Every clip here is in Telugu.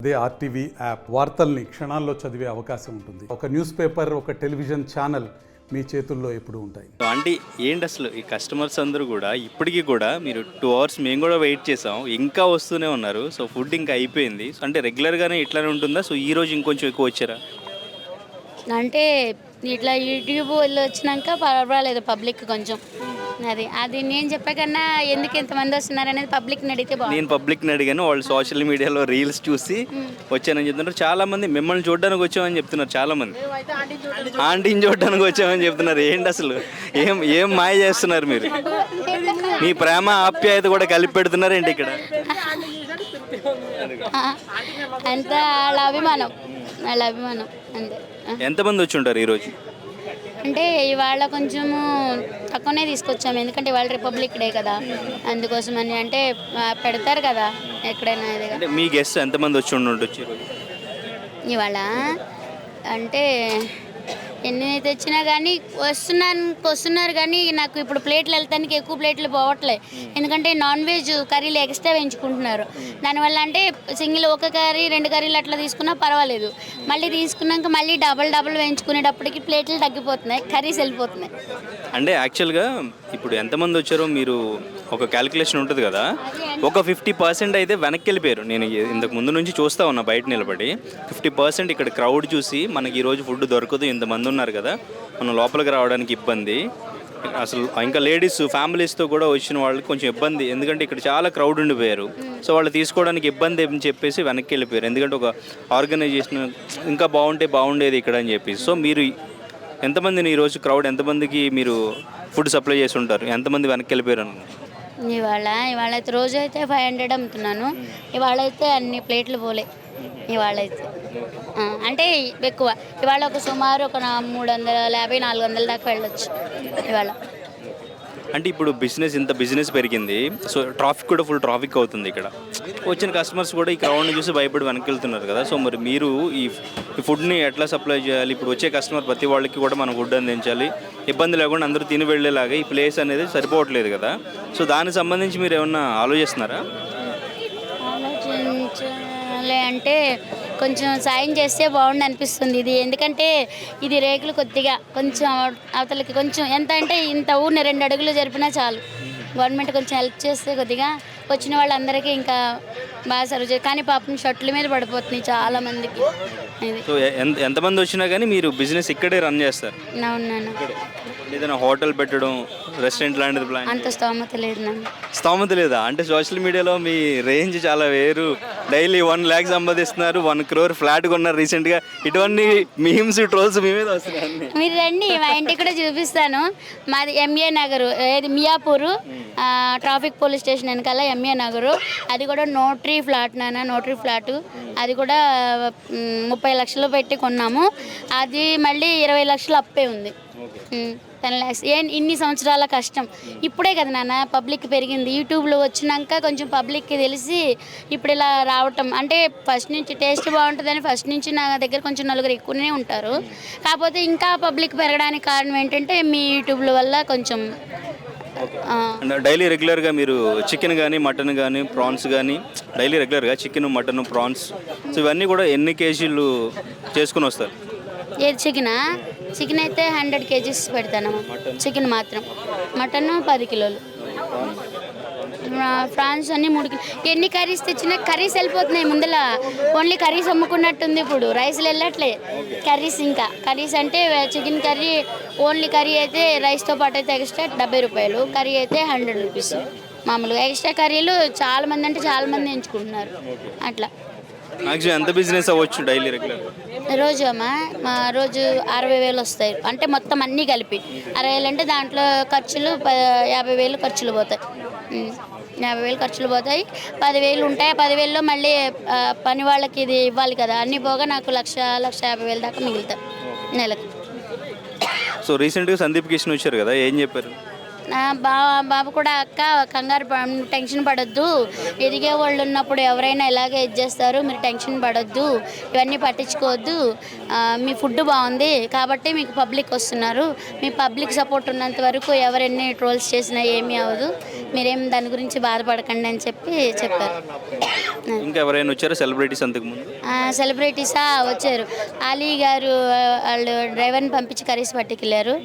అదే ఆర్టీవీ యాప్ వార్తల్ని క్షణాల్లో చదివే అవకాశం ఉంటుంది. ఒక న్యూస్ పేపర్, ఒక టెలివిజన్ ఛానల్ మీ చేతుల్లో ఎప్పుడూ ఉంటాయి. అంటే ఏంటి అసలు ఈ కస్టమర్స్ అందరూ కూడా ఇప్పటికీ కూడా మీరు 2 hours మేము కూడా వెయిట్ చేసాం, ఇంకా వస్తూనే ఉన్నారు. సో ఫుడ్ ఇంకా అయిపోయింది. సో అంటే రెగ్యులర్గానే ఇట్లానే ఉంటుందా? సో ఈ రోజు ఇంకొంచెం ఎక్కువ వచ్చారా? అంటే ఇట్లా యూట్యూబ్లో వచ్చినాక పర్వాలేదు పబ్లిక్ కొంచెం అది నేను చెప్పే కన్నా ఎందుకు ఎంతమంది వస్తున్నారు అనేది పబ్లిక్ని అడిగితే బాగుంది. నేను పబ్లిక్ని అడిగాను, వాళ్ళు సోషల్ మీడియాలో రీల్స్ చూసి వచ్చానని చెప్తున్నారు. చాలామంది మిమ్మల్ని చూడడానికి వచ్చామని చెప్తున్నారు. చాలామంది ఆంటీని చూడడానికి వచ్చామని చెప్తున్నారు. ఏంటి అసలు ఏం మాయ చేస్తున్నారు మీరు? మీ ప్రేమ ఆప్యాయత కూడా కలిపి పెడుతున్నారు ఏంటి ఇక్కడ? అంత వాళ్ళ అభిమానం అంతే. ఎంతమంది వచ్చి ఉంటారు ఈరోజు? అంటే ఇవాళ కొంచెము తక్కువనే తీసుకొచ్చాము, ఎందుకంటే ఇవాళ రిపబ్లిక్ డే కదా, అందుకోసమని. అంటే పెడతారు కదా ఎక్కడైనా ఇది. అంటే మీ గెస్ట్ ఎంతమంది వచ్చి ఉండొచ్చు ఈరోజు? ఇవాళ అంటే ఎన్ని తెచ్చినా కానీ వస్తున్నారు కానీ నాకు ఇప్పుడు ప్లేట్లు వెళ్తానికి ఎక్కువ ప్లేట్లు పోవట్లే, ఎందుకంటే నాన్ వెజ్ కర్రీలు ఎక్స్ట్రా వేయించుకుంటున్నారు. దానివల్ల అంటే సింగిల్ ఒక కర్రీ 2 కర్రీలు అట్లా తీసుకున్నా పర్వాలేదు, మళ్ళీ తీసుకున్నాక మళ్ళీ డబల్ వేయించుకునేటప్పటికి ప్లేట్లు తగ్గిపోతున్నాయి, కర్రీస్ వెళ్ళిపోతున్నాయి. అంటే యాక్చువల్గా ఇప్పుడు ఎంతమంది వచ్చారో మీరు ఒక క్యాలిక్యులేషన్ ఉంటుంది కదా, ఒక 50% అయితే వెనక్కి వెళ్ళిపోయారు. నేను ఇంతకు ముందు నుంచి చూస్తూ ఉన్నా బయట నిలబడి. 50% ఇక్కడ క్రౌడ్ చూసి మనకి ఈరోజు ఫుడ్ దొరకదు, ఇంతమంది ఉన్నారు కదా, మనం లోపలికి రావడానికి ఇబ్బంది. అసలు ఇంకా లేడీస్ ఫ్యామిలీస్తో కూడా వచ్చిన వాళ్ళకి కొంచెం ఇబ్బంది, ఎందుకంటే ఇక్కడ చాలా క్రౌడ్ ఉండిపోయారు. సో వాళ్ళు తీసుకోవడానికి ఇబ్బంది అని చెప్పేసి వెనక్కి వెళ్ళిపోయారు, ఎందుకంటే ఒక ఆర్గనైజేషన్ ఇంకా బాగుండేది ఇక్కడ అని చెప్పేసి. సో మీరు ఎంతమందిని ఈరోజు క్రౌడ్ ఎంతమందికి మీరు ఫుడ్ సప్లై చేసి ఉంటారు? ఎంతమంది వెనక్కి వెళ్ళిపోయారు? ఇవాళ అయితే రోజు అయితే 500 అమ్ముతున్నాను, ఇవాళ అయితే అన్ని ప్లేట్లు పోలే. ఇవాళ అయితే అంటే ఎక్కువ, ఇవాళ ఒక సుమారు ఒక 350-400 దాకా వెళ్ళొచ్చు ఇవాళ. అంటే ఇప్పుడు ఇంత బిజినెస్ పెరిగింది, సో ట్రాఫిక్ కూడా ఫుల్ ట్రాఫిక్ అవుతుంది ఇక్కడ. వచ్చిన కస్టమర్స్ కూడా ఈ క్రౌడ్ని చూసి భయపడి వెనక్కి వెళ్తున్నారు కదా. సో మరి మీరు ఈ ఫుడ్ని ఎట్లా సప్లై చేయాలి? ఇప్పుడు వచ్చే కస్టమర్ ప్రతి వాళ్ళకి కూడా మనం ఫుడ్ అందించాలి, ఇబ్బంది లేకుండా అందరూ తిని వెళ్ళేలాగా ఈ ప్లేస్ అనేది సరిపోవట్లేదు కదా. సో దానికి సంబంధించి మీరు ఏమన్నా ఆలోచిస్తున్నారా? ఆలోచించాలి అంటే కొంచెం సాయం చేస్తే బాగుండు అనిపిస్తుంది ఇది, ఎందుకంటే ఇది రేకులు కొద్దిగా కొంచెం అవతలకి కొంచెం ఎంత అంటే ఇంత ఊరిని 2 అడుగులు జరిపినా చాలు. గవర్నమెంట్ కొంచెం హెల్ప్ చేస్తే కొద్దిగా వచ్చిన వాళ్ళందరికీ ఇంకా బాగా సర్వ్ చేయాలి. కానీ పాపం షర్ట్ల మీద పడిపోతున్నాయి చాలా మందికి. సో ఎంతమంది వచ్చినా కానీ మీరు బిజినెస్ ఇక్కడే రన్ చేస్తారు? అవునాను. ఏదైనా హోటల్ పెట్టడం, రెస్టారెంట్ లాంటిది ప్లాన్? అంత స్తోమత లేదు నాకు. స్తోమత లేదా? అంటే సోషల్ మీడియాలో మీ రేంజ్ చాలా వేరు, డైలీ 1 lakh సంపాదిస్తున్నారు, 1 crore ఫ్లాట్ కొన్నారు రీసెంట్గా. ఇటువంటి మీమ్స్ ట్రోల్స్ మీ మీద వస్తున్నాయి. మీరు రండి, మా ఇంటికి కూడా చూపిస్తాను. మాది MA నగరు, ఏది మియాపూరు ట్రాఫిక్ పోలీస్ స్టేషన్ వెనకాల MA నగరు. అది కూడా నోటరీ ఫ్లాట్ నోటరీ ఫ్లాటు. అది కూడా 30 లక్షలు పెట్టి కొన్నాము, అది మళ్ళీ 20 లక్షలు అప్పే ఉంది. 10 lakhs. ఇన్ని సంవత్సరాల కష్టం ఇప్పుడే కదా నాన్న పబ్లిక్ పెరిగింది. యూట్యూబ్లో వచ్చినాక కొంచెం పబ్లిక్కి తెలిసి ఇప్పుడు ఇలా రావటం. అంటే ఫస్ట్ నుంచి టేస్ట్ బాగుంటుందని ఫస్ట్ నుంచి నా దగ్గర కొంచెం నలుగురు ఎక్కువనే ఉంటారు, కాకపోతే ఇంకా పబ్లిక్ పెరగడానికి కారణం ఏంటంటే మీ యూట్యూబ్ల వల్ల కొంచెం. డైలీ రెగ్యులర్గా మీరు చికెన్ కానీ మటన్ కానీ ప్రాన్స్ కానీ డైలీ రెగ్యులర్గా చికెన్, మటన్, ప్రాన్స్, సో ఇవన్నీ కూడా ఎన్ని కేజీలు చేసుకుని వస్తారు? ఏది చికెన్ అయితే 100 kgs పెడతాను చికెన్ మాత్రం. మటన్ 10 కిలోలు, ఫ్రాన్స్ అన్నీ 3 కిలో. ఎన్ని కర్రీస్ తెచ్చినా కర్రీస్ వెళ్ళిపోతున్నాయి ముందల. ఓన్లీ కర్రీస్ అమ్ముకున్నట్టుంది ఇప్పుడు, రైస్లు వెళ్ళట్లే. ఇంకా కర్రీస్ అంటే చికెన్ కర్రీ, ఓన్లీ కర్రీ అయితే రైస్తో పాటు అయితే ఎక్స్ట్రా 70 రూపాయలు, కర్రీ అయితే 100 రూపీస్. మామూలుగా ఎక్స్ట్రా కర్రీలు చాలామంది ఎంచుకుంటున్నారు అట్లా. మ్యాక్సిమం ఎంత బిజినెస్ అవ్వచ్చు డైలీ రెగ్యులర్? రోజు మా రోజు 60,000 వస్తాయి, అంటే మొత్తం అన్నీ కలిపి 60,000 అంటే దాంట్లో ఖర్చులు 50,000 ఖర్చులు పోతాయి. 50,000 ఖర్చులు పోతాయి, 10,000 ఉంటాయి. 10,000లో మళ్ళీ పని వాళ్ళకి ఇది ఇవ్వాలి కదా, అన్నీ పోగా నాకు 1,50,000 దాకా మిగులుతాయి నెలకు. సో రీసెంట్గా సందీప్ కిషన్ వచ్చారు కదా, ఏం చెప్పారు? బాబు కూడా అక్క కంగారు టెన్షన్ పడొద్దు, ఎదిగే వాళ్ళు ఉన్నప్పుడు ఎవరైనా ఇలాగే ఇది చేస్తారు, మీరు టెన్షన్ పడొద్దు, ఇవన్నీ పట్టించుకోవద్దు, మీ ఫుడ్ బాగుంది కాబట్టి మీకు పబ్లిక్ వస్తున్నారు, మీ పబ్లిక్ సపోర్ట్ ఉన్నంత వరకు ఎవరెన్ని ట్రోల్స్ చేసినా ఏమీ అవ్వదు, మీరేం దాని గురించి బాధపడకండి అని చెప్పారు. ఇంకా ఎవరైనా వచ్చారా సెలబ్రిటీస్ అంతకుముందు? సెలబ్రిటీసా వచ్చారు. అలీ గారు వాళ్ళు డ్రైవర్ని పంపించి కర్రీస్ పట్టుకెళ్ళారు.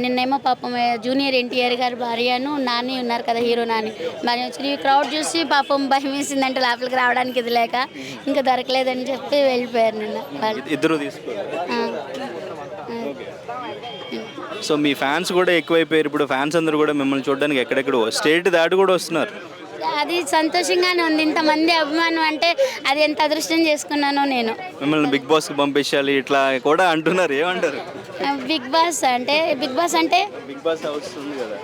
నిన్నేమో పాపం జూనియర్ ఎన్టీఆర్ గారు భార్యను నాని ఉన్నారు కదా, హీరో నాని బాగా వచ్చి ఈ క్రౌడ్ చూసి పాపం భయం వేసిందంటే లోపలికి రావడానికి ఇది లేక ఇంకా దొరకలేదని చెప్పి వెళ్ళిపోయారు నిన్న వాళ్ళు. ఇద్దరు సో మీ ఫ్యాన్స్ కూడా ఎక్కువైపోయారు ఇప్పుడు. ఫ్యాన్స్ అందరూ కూడా మిమ్మల్ని చూడడానికి ఎక్కడెక్కడ స్టేట్ దాటి కూడా వస్తున్నారు. అది సంతోషంగానే ఉంది. ఇంతమంది అభిమానం అంటే అది ఎంత అదృష్టం చేసుకున్నానో నేను. మిమ్మల్ని బిగ్ బాస్కి పంపించాలి ఇట్లా కూడా అంటున్నారు, ఏమంటారు? బిగ్ బాస్ అంటే బిగ్ బాస్ హౌస్ ఉంది కదా,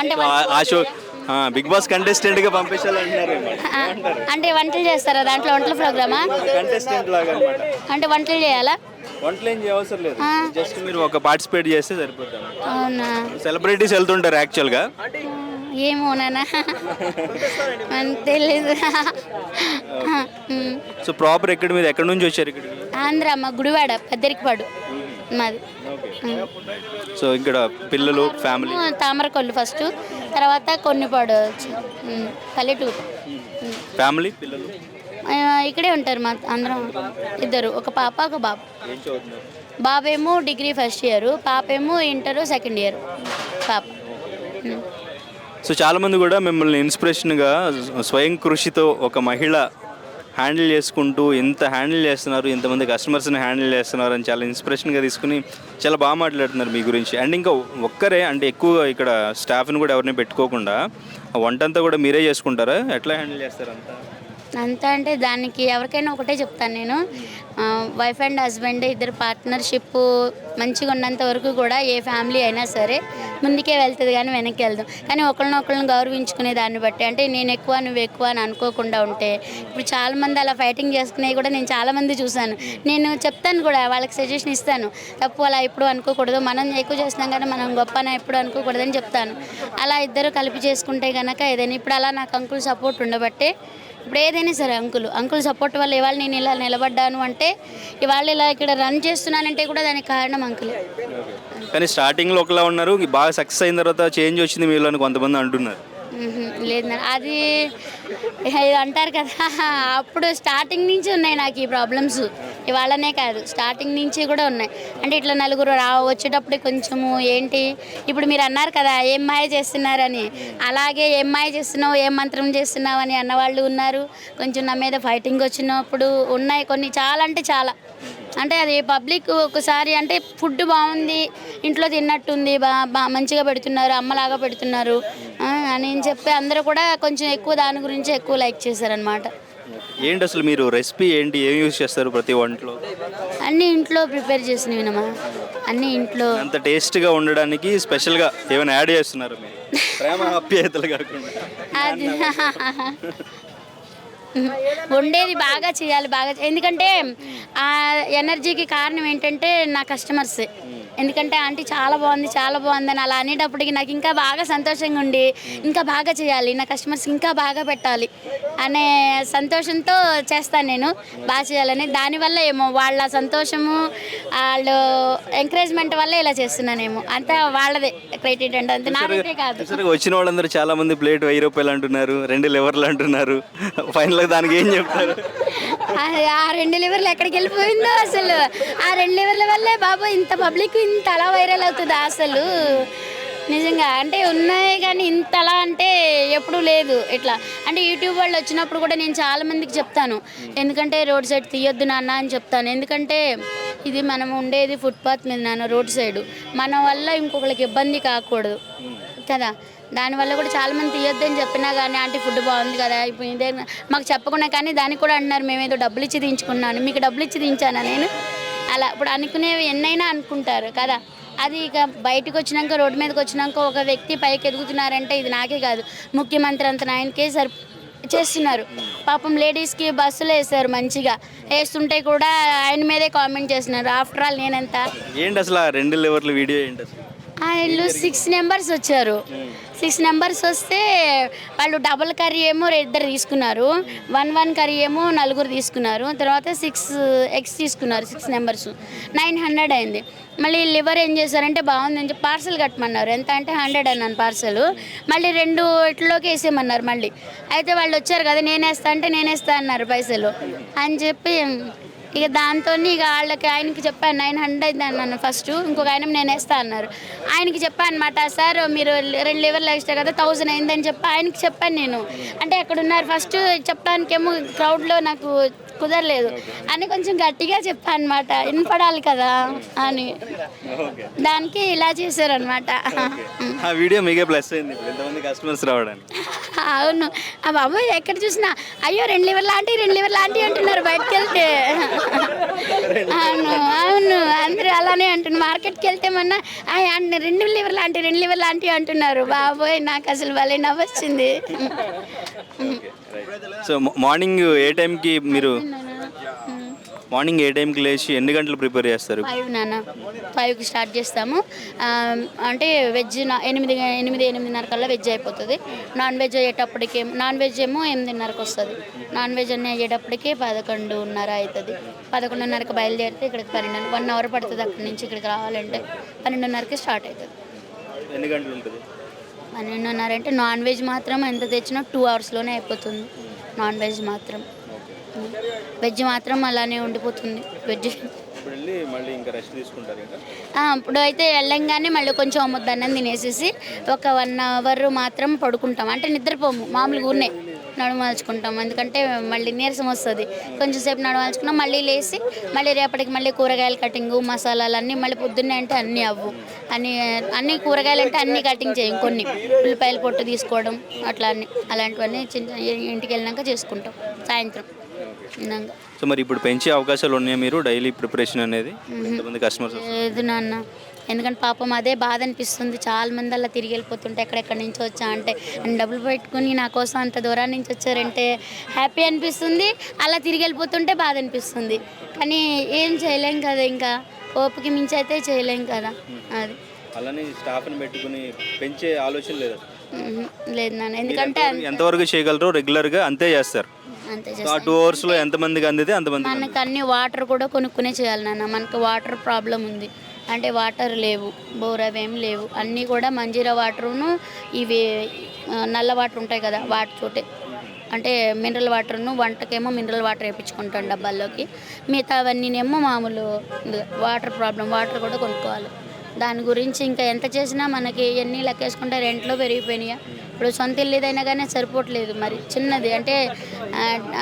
అంటే ఆ షో బిగ్ బాస్ కంటెస్టెంట్ గా పంపించాలి అంటున్నారు. అంటే వంటలు చేస్తారా దాంట్లో? వంటల ప్రోగ్రామా? కంటెస్టెంట్ లాగా అన్నమాట. అంటే వంటలు చేయాలా? వంటలు ఏం చేయవసరం లేదు, జస్ట్ మీరు ఒక పార్టిసిపేట్ చేస్తే సరిపోతుంది. అవునా? సెలబ్రిటీస్ వెళ్తుంటారు యాక్చువల్గా. ఏమోనా తెలీదు. సో ప్రాపర్ ఎక్కడ మీరు ఎక్కడి నుంచి వచ్చారు? ఇక్కడ ఆంధ్ర, మా గుడివాడ పెద్దరికిపాడు మాది. సో ఇక్కడ పిల్లలు ఫ్యామిలీ తామరకొల్లు ఫస్ట్, తర్వాత కొన్నిపాడు పల్లెటూరు. ఫ్యామిలీ పిల్లలు ఇక్కడే ఉంటారు మా అందరం. ఇద్దరు, ఒక పాప ఒక బాబు. బాబేమో డిగ్రీ ఫస్ట్ ఇయర్, పాపేమో ఇంటర్ సెకండ్ ఇయర్ పాప. సో చాలామంది కూడా మిమ్మల్ని ఇన్స్పిరేషన్గా స్వయం కృషితో ఒక మహిళ హ్యాండిల్ చేసుకుంటూ ఎంత హ్యాండిల్ చేస్తున్నారు, ఇంతమంది కస్టమర్స్ని హ్యాండిల్ చేస్తున్నారు అని చాలా ఇన్స్పిరేషన్గా తీసుకుని చాలా బాగా మాట్లాడుతున్నారు మీ గురించి. అండ్ ఇంకా ఒక్కరే అంటే ఎక్కువ ఇక్కడ స్టాఫ్ని కూడా ఎవరిని పెట్టుకోకుండా వంటంతా కూడా మీరే చేసుకుంటారా? ఎట్లా హ్యాండిల్ చేస్తారు అంతా అంటే దానికి ఎవరికైనా ఒకటే చెప్తాను నేను, వైఫ్ అండ్ హస్బెండ్ ఇద్దరు పార్ట్నర్షిప్ మంచిగా ఉన్నంత వరకు కూడా ఏ ఫ్యామిలీ అయినా సరే ముందుకే వెళ్తుంది కానీ వెనక్కి వెళ్దాం. కానీ ఒకళ్ళనొకళ్ళని గౌరవించుకునే దాన్ని బట్టి, అంటే నేను ఎక్కువ నువ్వు ఎక్కువ అని అనుకోకుండా ఉంటే, ఇప్పుడు చాలామంది అలా ఫైటింగ్ చేసుకునేవి కూడా నేను చాలామంది చూశాను. నేను చెప్తాను కూడా, వాళ్ళకి సజెషన్ ఇస్తాను, తప్పు అలా ఎప్పుడు అనుకోకూడదు, మనం ఎక్కువ చేస్తున్నాం కానీ మనం గొప్ప అని ఎప్పుడు అనుకోకూడదని చెప్తాను. అలా ఇద్దరు కలిపి చేసుకుంటే కనుక ఏదైనా, ఇప్పుడు అలా నాకు అంకుల్ సపోర్ట్ ఉండబట్టే ఇప్పుడు ఏదైనా సరే అంకుల్ సపోర్ట్ వల్ల ఇవాళ నేను ఇలా నిలబడ్డాను అంటే, ఇవాళ ఇలా ఇక్కడ రన్ చేస్తున్నానంటే కూడా దానికి కారణం అంకుల్. కానీ స్టార్టింగ్లో ఒకలా ఉన్నారు, బాగా సక్సెస్ అయిన తర్వాత చేంజ్ వచ్చింది మీలో అని కొంతమంది అంటున్నారు. లేదు, అది అంటారు కదా, అప్పుడు స్టార్టింగ్ నుంచి ఉన్నాయి నాకు ఈ ప్రాబ్లమ్స్, ఇవాళనే కాదు స్టార్టింగ్ నుంచి కూడా ఉన్నాయి. అంటే ఇట్లా నలుగురు వచ్చేటప్పుడు కొంచెము ఏంటి, ఇప్పుడు మీరు అన్నారు కదా ఏం మాయ చేస్తున్నారని, అలాగే ఏం మాయ చేస్తున్నావు, ఏం మంత్రం చేస్తున్నావు అని అన్నవాళ్ళు ఉన్నారు. కొంచెం నా మీద ఫైటింగ్ వచ్చినప్పుడు ఉన్నాయి కొన్ని, చాలా అంటే చాలా. అంటే అది పబ్లిక్ ఒకసారి అంటే ఫుడ్ బాగుంది, ఇంట్లో తిన్నట్టుంది, మంచిగా పెడుతున్నారు, అమ్మలాగా పెడుతున్నారు అని చెప్పి అందరూ కూడా కొంచెం ఎక్కువ దాని గురించి ఎక్కువ లైక్ చేశారనమాట. ఏంటి అసలు మీరు రెసిపీ ఏంటి, ఏం యూజ్ చేస్తారు ప్రతి వంటలో? అన్నీ ఇంట్లో ప్రిపేర్ చేసినవినమా, అన్నీ ఇంట్లో. అంత టేస్ట్గా ఉండడానికి స్పెషల్గా ఏమైనా యాడ్ చేస్తున్నారు మీరు? ప్రేమ ఆప్యాయతలు కాకుండా అది వండేది బాగా చేయాలి, ఎందుకంటే ఆ ఎనర్జీకి కారణం ఏంటంటే నా కస్టమర్సే. ఎందుకంటే ఆంటీ చాలా బాగుంది అని అలా అనేటప్పటికి నాకు ఇంకా బాగా సంతోషంగా ఉండి ఇంకా బాగా చేయాలి, నా కస్టమర్స్ ఇంకా బాగా పెట్టాలి అనే సంతోషంతో చేస్తాను నేను, బాగా చేయాలని. దానివల్ల ఏమో వాళ్ళ సంతోషము, వాళ్ళు ఎంకరేజ్మెంట్ వల్ల ఇలా చేస్తున్నానేమో, అంతా వాళ్ళదే క్రెడిట్ అంటే, అంతే నాకైతే కాదు. సరే, వచ్చిన వాళ్ళందరూ చాలా మంది ప్లేట్ 1000 రూపాయలు అంటున్నారు, 2 లివర్లు అంటున్నారు, ఫైనల్గా దానికి ఏం చెప్తారు? ఆ 2 లివర్లు ఎక్కడికి వెళ్ళిపోయిందో అసలు, ఆ 2 లివర్ల వల్లే బాబు ఇంత పబ్లిక్ ఇంత అలా వైరల్ అవుతుందా అసలు, నిజంగా. అంటే ఉన్నాయి కానీ ఇంత అలా అంటే ఎప్పుడూ లేదు ఇట్లా. అంటే యూట్యూబ్ వాళ్ళు వచ్చినప్పుడు కూడా నేను చాలామందికి చెప్తాను, ఎందుకంటే రోడ్ సైడ్ తీయొద్దు నాన్న అని చెప్తాను. ఎందుకంటే ఇది మనం ఉండేది ఫుట్పాత్ మీద నాన్న, రోడ్ సైడు, మన వల్ల ఇంకొకరికి ఇబ్బంది కాకూడదు కదా. దానివల్ల కూడా చాలామంది తీయొద్దని చెప్పినా కానీ ఆంటీ ఫుడ్ బాగుంది కదా, ఇప్పుడు ఇదే మాకు చెప్పకుండా, కానీ దానికి కూడా అంటున్నారు మేమేదో డబ్బులు ఇచ్చి దించుకున్నాను, మీకు డబ్బులు ఇచ్చి దించానా నేను? అలా ఇప్పుడు అనుకునేవి ఎన్నైనా అనుకుంటారు కదా. అది ఇక బయటకు వచ్చినాక, రోడ్డు మీదకి వచ్చినాక ఒక వ్యక్తి పైకి ఎదుగుతున్నారంటే ఇది నాకే కాదు, ముఖ్యమంత్రి అంత ఆయనకే చేస్తున్నారు. పాపం లేడీస్కి బస్సులు వేస్తారు మంచిగా, వేస్తుంటే కూడా ఆయన మీదే కామెంట్ చేస్తున్నారు. ఆఫ్టర్ ఆల్ నేనంతా ఏంటి అసలు ఆ 2 లివర్ల వీడియో ఏంటి అసలు? వీళ్ళు 6 నెంబర్స్ వచ్చారు. 6 నెంబర్స్ వస్తే వాళ్ళు డబుల్ కర్రీ ఏమో 2 తీసుకున్నారు, 1 కర్రీ ఏమో 4 తీసుకున్నారు, తర్వాత 6 ఎగ్స్ తీసుకున్నారు. 6 నెంబర్స్ 900 అయింది. మళ్ళీ లివర్ ఏం చేశారంటే బాగుందని చెప్పి పార్సల్ కట్టమన్నారు. ఎంత అంటే 100 అన్నాను పార్సల్. మళ్ళీ 2 ఇట్లోకి వేసేయమన్నారు. మళ్ళీ అయితే వాళ్ళు వచ్చారు కదా, నేనేస్తా అంటే నేనేస్తా అన్నారు పైసలు అని చెప్పి ఇక దాంతో ఇక వాళ్ళకి ఆయనకి చెప్పాను 900 అన్నాను ఫస్ట్. ఇంకొక ఆయన నేను వేస్తా అన్నారు. ఆయనకి చెప్పాను అనమాట, సార్ మీరు 2 లివర్లు ఎక్స్ట్రా కదా 1000 అయిందని చెప్పి ఆయనకి చెప్పాను నేను. అంటే అక్కడ ఉన్నారు ఫస్ట్ చెప్పడానికేమో క్రౌడ్లో నాకు కుదరలేదు అని కొంచెం గట్టిగా చెప్పాను అనమాట, వినపడాలి కదా అని. దానికి ఇలా చేశారనమాట. ఆ వీడియో మీకే ప్లస్ అయింది ఎంతమంది కస్టమర్స్ రావడానికి. అవును, ఆ బాబు ఎక్కడ చూసినా అయ్యో 2 లివర్లు లాంటి అంటున్నారు బయటకు వెళ్తే. అవును అవును అందరూ అలానే అంటున్నారు. మార్కెట్కి వెళ్తే మొన్న 2 లివర్లు లాంటి అంటున్నారు. బాబోయ్ నాకు అసలు భలే నవ్వొచ్చింది. సో మార్నింగ్ ఏ టైంకి మీరు మార్నింగ్ ఏ టైంకి లేచి ఎన్ని గంటలు ప్రిపేర్ చేస్తారు? 5కి స్టార్ట్ చేస్తాము. అంటే వెజ్ 8:30 కల్లా వెజ్ అయిపోతుంది. నాన్ వెజ్ అయ్యేటప్పటికి నాన్ వెజ్ ఏమో 8:30కి వస్తుంది. నాన్ వెజ్ అన్నీ అయ్యేటప్పటికి 11:30 అవుతుంది. 11:30కి బయలుదేరితే ఇక్కడికి 1 అవర్ పడుతుంది. అక్కడి నుంచి ఇక్కడికి రావాలంటే 12:30కి స్టార్ట్ అవుతుంది. ఎన్ని గంటలు ఉంటుంది? 12:30 అంటే నాన్ వెజ్ మాత్రం ఎంత తెచ్చినా 2 అవర్స్లోనే అయిపోతుంది. నాన్ వెజ్ మాత్రం. వెజ్ మాత్రం అలానే ఉండిపోతుంది. వెజ్ ఇప్పుడు వెళ్ళి మళ్ళీ ఇంకా రెస్ట్ తీసుకుంటారు ఇంకా? ఇప్పుడు అయితే వెళ్ళంగానే మళ్ళీ కొంచెం ముద్ద అన్నం తినేసేసి ఒక 1 అవర్ మాత్రం పడుకుంటాం. అంటే నిద్రపోము, మామూలుగా ఊరినే నడుమాల్చుకుంటాం. ఎందుకంటే మళ్ళీ నీరసం వస్తుంది. కొంచెం సేపు నడుమాల్చుకున్నాం, మళ్ళీ లేచి మళ్ళీ రేపటికి మళ్ళీ కూరగాయల కటింగు మసాలాలు అన్నీ మళ్ళీ పొద్దున్నే అంటే అన్నీ అవ్వు. అన్ని కూరగాయలు అంటే అన్నీ కటింగ్ చేయం. కొన్ని ఉల్లిపాయలు పొట్టు తీసుకోవడం అట్లా అన్నీ అలాంటివన్నీ చిన్న ఇంటికి వెళ్ళినాక చేసుకుంటాం సాయంత్రం. సో మరి ఇప్పుడు పెంచే అవకాశాలు ఉన్నాయా మీరు డైలీ ప్రిపరేషన్ అనేది? ఎంతమంది కస్టమర్స్? లేదు నాన్న, ఎందుకంటే పాపం అదే బాధ అనిపిస్తుంది. చాలా మంది అలా తిరిగి వెళ్ళిపోతుంటే ఎక్కడెక్కడి నుంచి వచ్చా అంటే డబ్బులు పెట్టుకుని నా కోసం అంత దూరం నుంచి వచ్చారంటే హ్యాపీ అనిపిస్తుంది. అలా తిరిగి వెళ్ళిపోతుంటే బాధ అనిపిస్తుంది. కానీ ఏం చేయలేం కదా, ఇంకా ఓపిక మించి అయితే చేయలేం కదా. అది అలానే స్టాఫ్ని పెట్టుకుని పెంచే ఆలోచన లేదు? లేదు నాన్న, ఎందుకంటే ఎంతవరకు చేయగలరు? రెగ్యులర్గా అంతే చేస్తారు. అంతే 2 అవర్స్లో ఎంతమందికి అందితే అంతమంది. మనకు అన్ని వాటర్ కూడా కొనుక్కునే చేయాలి నాన్న. మనకు వాటర్ ప్రాబ్లం ఉంది. అంటే వాటర్ లేవు, బోర్ అవేమి లేవు. అన్నీ కూడా మంజీరా వాటరును ఇవి నల్ల వాటర్ ఉంటాయి కదా వాటితోటే. అంటే మినరల్ వాటర్ను వంటకేమో మినరల్ వాటర్ వేయించుకుంటాం డబ్బాల్లోకి. మిగతా అవన్నీనేమో మామూలు వాటర్ ప్రాబ్లం, వాటర్ కూడా కొనుక్కోవాలి. దాని గురించి ఇంకా ఎంత చేసినా మనకి ఎన్ని లెక్కేసుకుంటే రెంట్లో పెరిగిపోయినాయా. ఇప్పుడు సొంత ఇల్లు ఏదైనా కానీ సరిపోవట్లేదు. మరి చిన్నది అంటే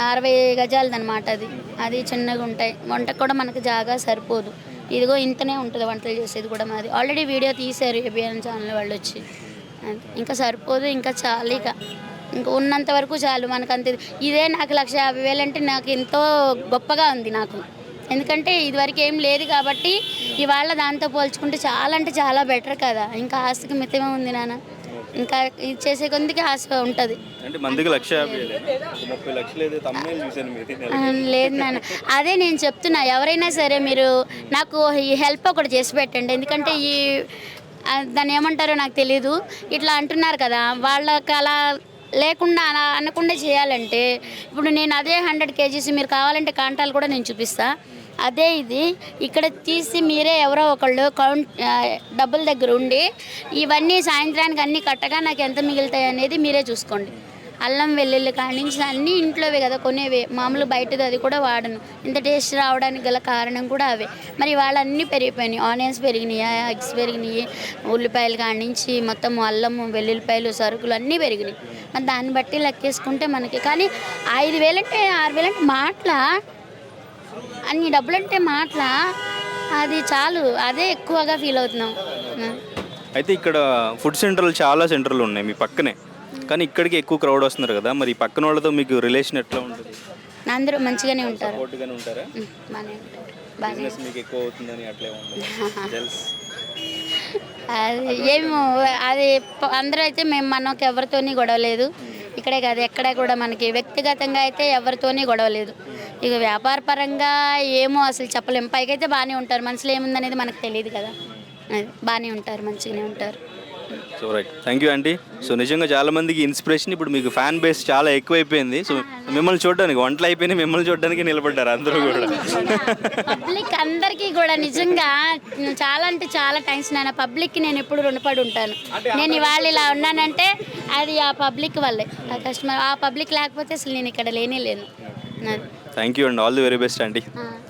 60 గజాలది అనమాట. అది చిన్నగా ఉంటాయి. వంటకు కూడా మనకు జాగా సరిపోదు. ఇదిగో ఇంతనే ఉంటుంది వంటలు చేసేది కూడా. మాది ఆల్రెడీ వీడియో తీశారు ఏబిఎన్ ఛానల్ వాళ్ళు వచ్చి. ఇంకా సరిపోదు, ఇంకా చాలు. ఇంకా ఉన్నంత వరకు చాలు మనకు. అంతే. ఇదే నాకు 1,50,000 అంటే నాకు ఎంతో గొప్పగా ఉంది నాకు. ఎందుకంటే ఇదివరకు ఏం లేదు కాబట్టి ఇవాళ దాంతో పోల్చుకుంటే చాలా అంటే చాలా బెటర్ కదా. ఇంకా ఆస్తికి మితమే ఉంది నాన్న. ఇంకా ఇది చేసే కొద్దికి ఆశ ఉంటుంది. అంటే మందికి 1,50,000 30 లక్షలు ఏదో తమ్మేలు చూశాను మీరు. లేదు నాన్న, అదే నేను చెప్తున్నా. ఎవరైనా సరే మీరు నాకు ఈ హెల్ప్ ఒకటి చేసి పెట్టండి. ఎందుకంటే దాన్ని ఏమంటారో నాకు తెలీదు, ఇట్లా అంటున్నారు కదా, వాళ్ళకి అలా లేకుండా అలా అనకుండా చేయాలంటే ఇప్పుడు నేను అదే 100 kgs మీరు కావాలంటే కాంటాలు కూడా నేను చూపిస్తా. అదే ఇది ఇక్కడ తీసి మీరే ఎవరో ఒకళ్ళు డబ్బుల దగ్గర ఉండి ఇవన్నీ సాయంత్రానికి అన్నీ కట్టగా నాకు ఎంత మిగులుతాయి అనేది మీరే చూసుకోండి. అల్లం వెల్లుల్లి కానించి అన్నీ ఇంట్లోవే కదా కొనేవే, మామూలు బయటది అది కూడా వాడను. ఇంత టేస్ట్ రావడానికి గల కారణం కూడా అవే. మరి వాళ్ళన్నీ పెరిగిపోయినాయి. ఆనియన్స్ పెరిగినాయి, ఎగ్స్ పెరిగినాయి, ఉల్లిపాయలు కానించి మొత్తం అల్లము వెల్లుల్లిపాయలు సరుకులు అన్నీ పెరిగినాయి. మరి దాన్ని బట్టి లెక్కేసుకుంటే మనకి కానీ 5,000 అంటే 6,000 అంటే మాటలా, అన్ని డబ్బులు అంటే మాటలా, అది చాలు. అదే ఎక్కువగా ఫీల్ అవుతున్నాం. అయితే ఇక్కడ ఫుడ్ సెంటర్లు చాలా సెంటర్లు ఉన్నాయి మీ పక్కనే, కానీ ఇక్కడికి ఎక్కువ క్రౌడ్ వస్తున్నారు కదా, మరి పక్కన వాళ్ళతో మీకు రిలేషన్ ఎట్లా ఉంటుంది? అందరూ మంచిగానే ఉంటారు. సపోర్ట్గానే ఉంటారా? బాగానే ఉంటారు. బిజినెస్ మీకు ఎక్కువ అవుతుందని అట్లే ఉంటుంది? అది ఏమో అది అందరూ అయితే మనకు ఎవరితోని గొడవ లేదు. ఇక్కడే కాదు ఎక్కడ కూడా మనకి వ్యక్తిగతంగా అయితే ఎవరితోని గొడవ లేదు. ఇక వ్యాపార పరంగా ఏమో అసలు చెప్పలేము. పైకైతే బాగానే ఉంటారు, మనసులో ఏముందనేది మనకు తెలియదు కదా. అది బాగానే ఉంటారు, మంచిగానే ఉంటారు. So right, thank you aunty. So నిజంగా చాలా మందికి ఇన్స్పిరేషన్. ఇప్పుడు మీకు ఫ్యాన్ బేస్ చాలా ఎక్కువైపోయింది. సో మిమ్మల్ని చూడడానికి వంటలు అయిపోయినాయి, మిమ్మల్ని చూడడానికి నిలబడ్డారు అందరూ కూడా. పబ్లిక్ అందరికీ కూడా నిజంగా చాలా అంటే చాలా థ్యాంక్స్ నాన్న. పబ్లిక్కి నేను ఎప్పుడు రుణపడి ఉంటాను. నేను ఇవాళ ఇలా ఉన్నానంటే అది ఆ పబ్లిక్ వల్లే, ఆ కస్టమర్. ఆ పబ్లిక్ లేకపోతే అసలు నేను ఇక్కడ లేనే లేను. Thank you and all the very best aunty.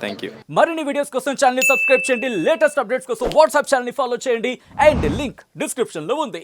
Thank you. మరిన్ని వీడియోస్ కోసం ఛానల్ ని సబ్స్క్రైబ్ చేయండి, లేటెస్ట్ అప్డేట్స్ కోసం వాట్సాప్ ఛానల్ ని ఫాలో చేయండి అండ్ లింక్ డిస్క్రిప్షన్ లో ఉంది.